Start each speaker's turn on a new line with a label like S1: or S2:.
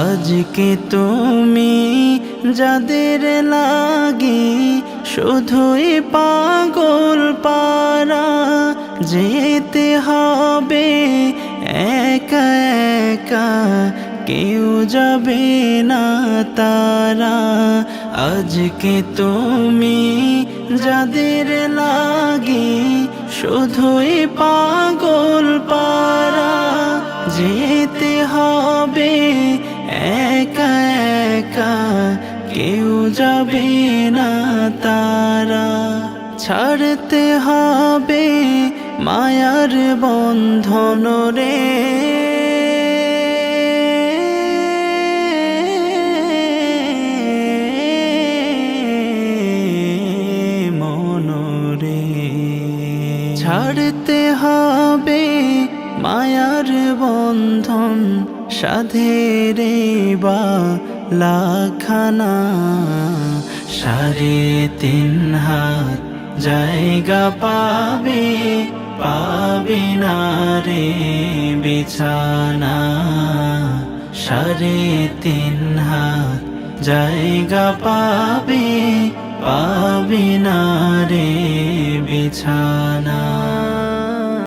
S1: আজকে তুমি যাদের লাগি শুধুই পাগল পারা, যেতে হবে একা একা, কেউ যাবে না তারা। আজকে তুমি যাদের লাগি শুধুই পাগল পারা, যেতে হবে একা একা, কেউ যাবে না তারা। ছাড়তে হবে মায়ার বন্ধন রে, মনরে ছাড়তে হবে মায়ার বন্ধন, সাধের বা লাখানা। 3.5 হাত জায়গা পাবে, পাবে না রে বিছানা। 3.5 হাত জায়গা পাবে, পাবে না রে বিছানা।